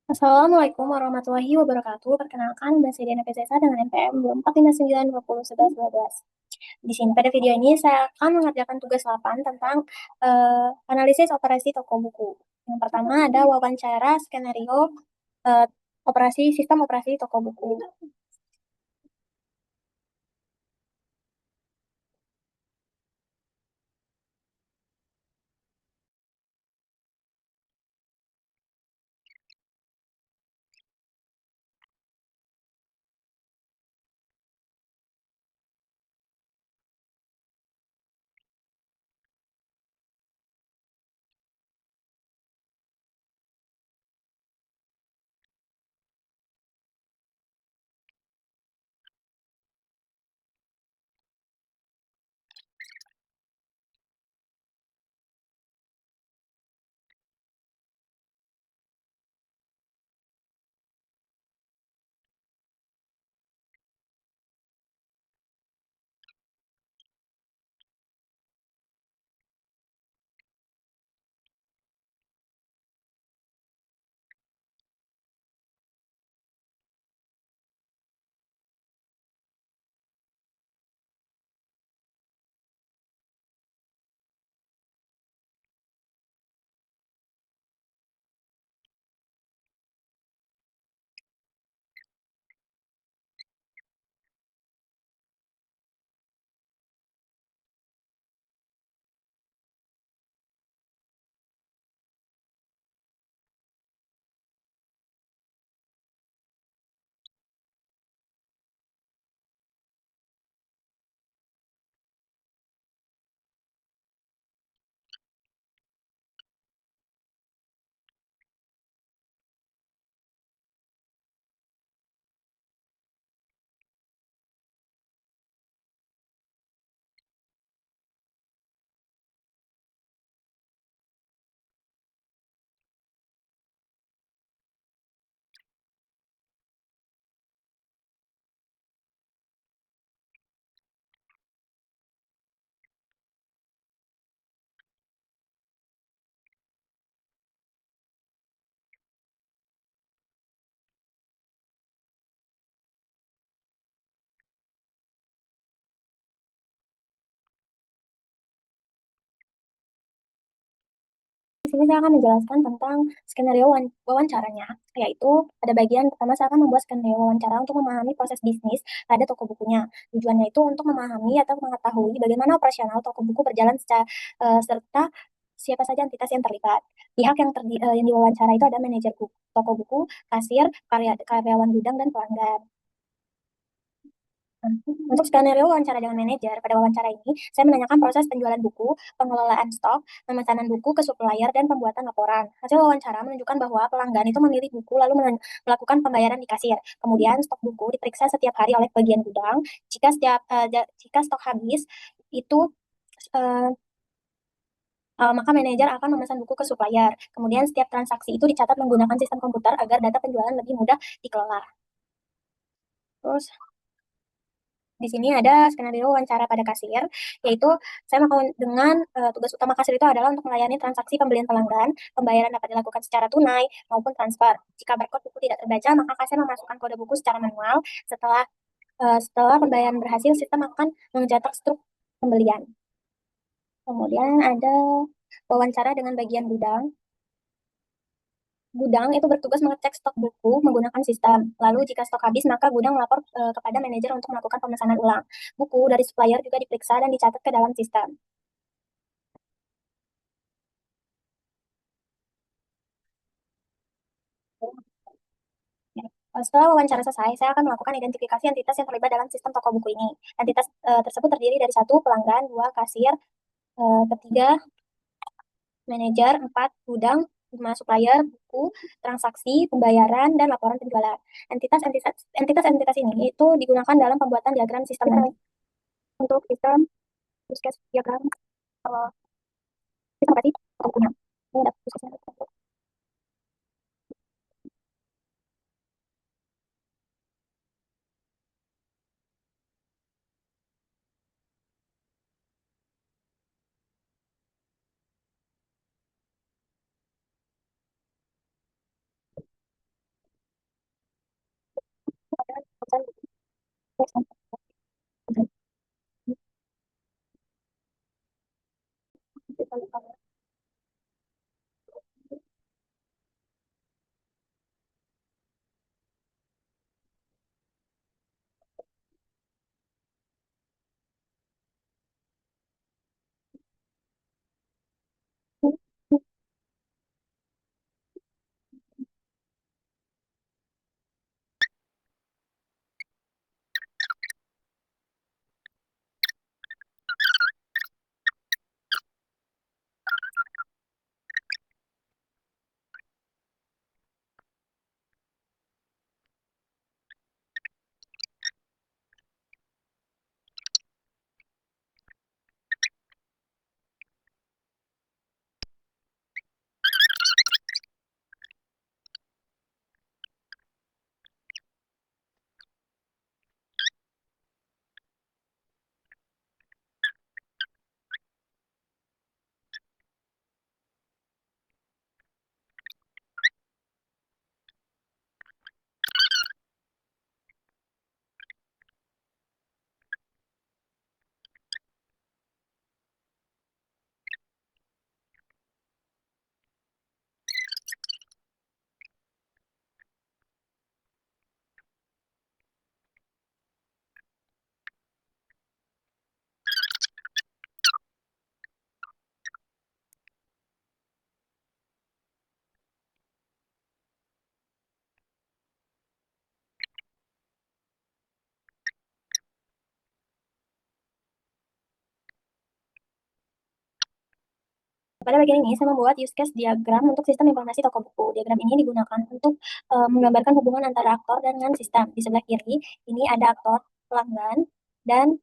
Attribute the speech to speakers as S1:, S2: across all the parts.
S1: Assalamualaikum warahmatullahi wabarakatuh. Perkenalkan, saya Diana PSSA dengan NPM 24592011. Di sini pada video ini saya akan mengerjakan tugas 8 tentang analisis operasi toko buku. Yang pertama ada wawancara skenario eh, sistem operasi toko buku. Di sini saya akan menjelaskan tentang skenario wawancaranya, yaitu pada bagian pertama saya akan membuat skenario wawancara untuk memahami proses bisnis pada toko bukunya. Tujuannya itu untuk memahami atau mengetahui bagaimana operasional toko buku berjalan serta siapa saja entitas yang terlibat. Pihak yang diwawancara itu ada manajer toko buku, kasir, karyawan gudang, dan pelanggan. Untuk skenario wawancara dengan manajer, pada wawancara ini saya menanyakan proses penjualan buku, pengelolaan stok, pemesanan buku ke supplier, dan pembuatan laporan. Hasil wawancara menunjukkan bahwa pelanggan itu memilih buku lalu melakukan pembayaran di kasir. Kemudian stok buku diperiksa setiap hari oleh bagian gudang. Jika stok habis, itu eh, maka manajer akan memesan buku ke supplier. Kemudian setiap transaksi itu dicatat menggunakan sistem komputer agar data penjualan lebih mudah dikelola. Terus di sini ada skenario wawancara pada kasir, yaitu saya melakukan dengan tugas utama kasir itu adalah untuk melayani transaksi pembelian pelanggan. Pembayaran dapat dilakukan secara tunai maupun transfer. Jika barcode buku tidak terbaca, maka kasir memasukkan kode buku secara manual. Setelah pembayaran berhasil, sistem akan mencetak struk pembelian. Kemudian ada wawancara dengan bagian gudang. Gudang itu bertugas mengecek stok buku menggunakan sistem. Lalu jika stok habis, maka gudang melapor kepada manajer untuk melakukan pemesanan ulang. Buku dari supplier juga diperiksa dan dicatat ke dalam sistem. Ya. Setelah wawancara selesai, saya akan melakukan identifikasi entitas yang terlibat dalam sistem toko buku ini. Entitas tersebut terdiri dari satu pelanggan, dua kasir, ketiga manajer, empat gudang, lima supplier, buku, transaksi, pembayaran, dan laporan penjualan. Entitas-entitas ini itu digunakan dalam pembuatan diagram sistem nanti. Untuk sistem diskus diagram uh, sistem berarti bukunya. Ini ada diskusnya. Pada bagian ini, saya membuat use case diagram untuk sistem informasi toko buku. Diagram ini digunakan untuk menggambarkan hubungan antara aktor dengan sistem. Di sebelah kiri, ini ada aktor, pelanggan, dan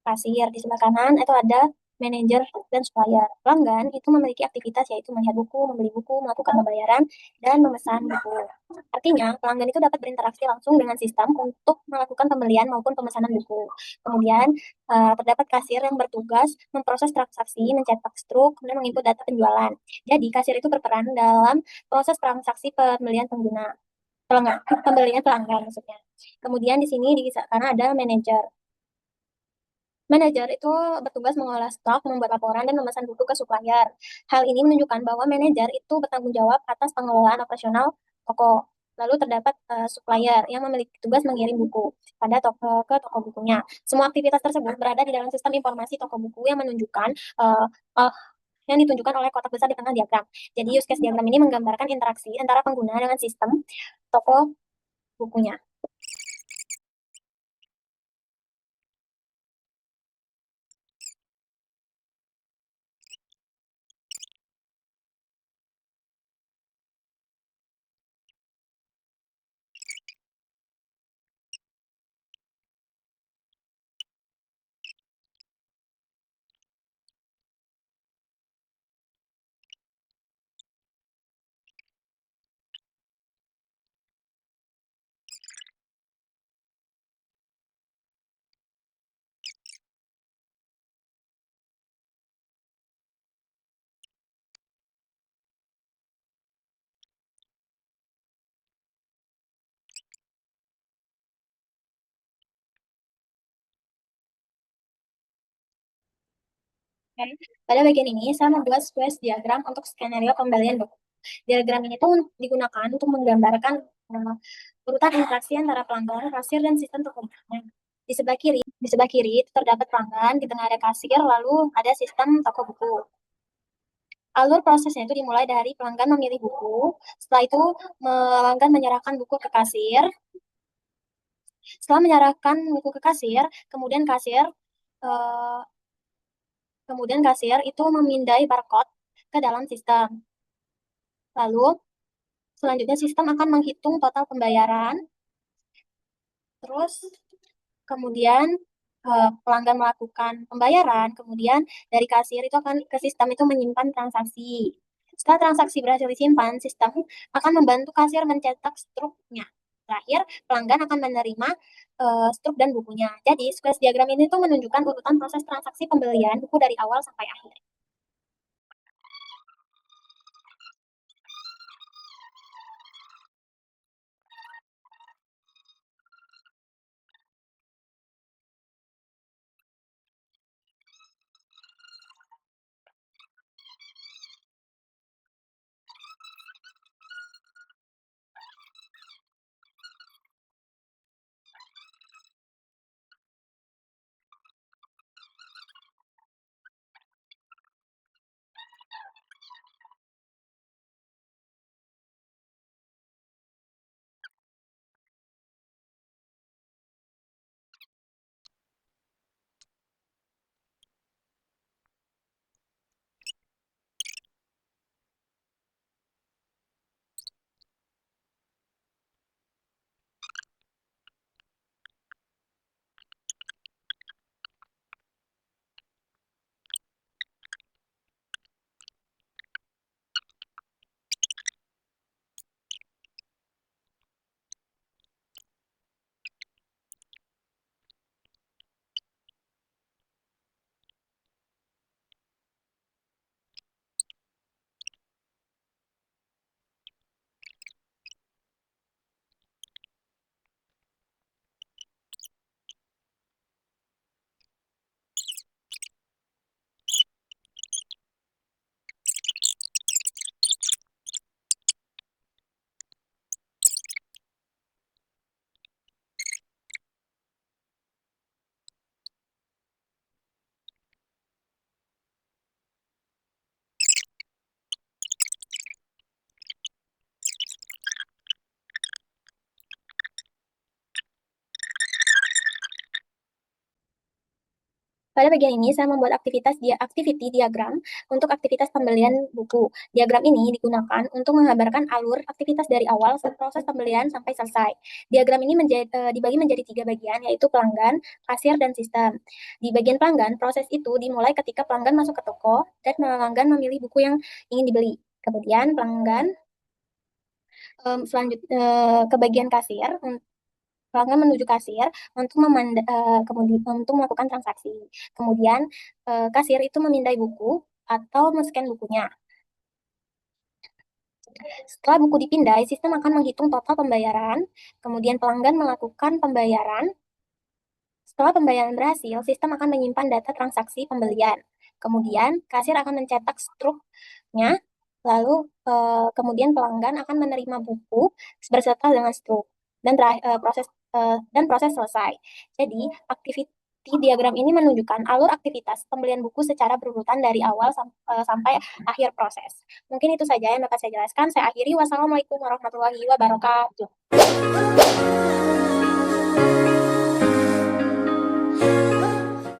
S1: kasir. Di sebelah kanan itu ada manajer dan supplier. Pelanggan itu memiliki aktivitas yaitu melihat buku, membeli buku, melakukan pembayaran, dan memesan buku. Artinya, pelanggan itu dapat berinteraksi langsung dengan sistem untuk melakukan pembelian maupun pemesanan buku. Kemudian, terdapat kasir yang bertugas memproses transaksi, mencetak struk, kemudian menginput data penjualan. Jadi, kasir itu berperan dalam proses transaksi pembelian pengguna. Pelanggan, pembelian pelanggan maksudnya. Kemudian di sini di sana ada manajer. Manajer itu bertugas mengolah stok, membuat laporan, dan memesan buku ke supplier. Hal ini menunjukkan bahwa manajer itu bertanggung jawab atas pengelolaan operasional toko. Lalu terdapat supplier yang memiliki tugas mengirim buku pada toko ke toko bukunya. Semua aktivitas tersebut berada di dalam sistem informasi toko buku yang menunjukkan uh, uh, yang ditunjukkan oleh kotak besar di tengah diagram. Jadi use case diagram ini menggambarkan interaksi antara pengguna dengan sistem toko bukunya. Oke. Pada bagian ini, saya membuat squash diagram untuk skenario pembelian buku. Diagram ini tuh digunakan untuk menggambarkan urutan interaksi antara pelanggan, kasir, dan sistem toko buku. Di sebelah kiri itu terdapat pelanggan, di tengah ada kasir, lalu ada sistem toko buku. Alur prosesnya itu dimulai dari pelanggan memilih buku, setelah itu pelanggan menyerahkan buku ke kasir. Setelah menyerahkan buku ke kasir, eh, kemudian kasir itu memindai barcode ke dalam sistem. Lalu, selanjutnya sistem akan menghitung total pembayaran, terus kemudian pelanggan melakukan pembayaran, kemudian dari kasir itu akan ke sistem itu menyimpan transaksi. Setelah transaksi berhasil disimpan, sistem akan membantu kasir mencetak struknya. Terakhir, pelanggan akan menerima struk dan bukunya. Jadi, squash diagram ini tuh menunjukkan urutan proses transaksi pembelian buku dari awal sampai akhir. Pada bagian ini, saya membuat activity diagram untuk aktivitas pembelian buku. Diagram ini digunakan untuk menggambarkan alur aktivitas dari awal proses pembelian sampai selesai. Diagram ini dibagi menjadi 3 bagian, yaitu pelanggan, kasir, dan sistem. Di bagian pelanggan, proses itu dimulai ketika pelanggan masuk ke toko dan pelanggan memilih buku yang ingin dibeli. Kemudian pelanggan ke bagian kasir. Pelanggan menuju kasir untuk kemudian untuk melakukan transaksi. Kemudian kasir itu memindai buku atau men-scan bukunya. Setelah buku dipindai, sistem akan menghitung total pembayaran. Kemudian pelanggan melakukan pembayaran. Setelah pembayaran berhasil, sistem akan menyimpan data transaksi pembelian. Kemudian kasir akan mencetak struknya. Lalu kemudian pelanggan akan menerima buku berserta dengan struk dan proses selesai. Jadi, aktivitas diagram ini menunjukkan alur aktivitas pembelian buku secara berurutan dari awal sampai akhir proses. Mungkin itu saja yang dapat saya jelaskan. Saya akhiri. Wassalamualaikum warahmatullahi wabarakatuh.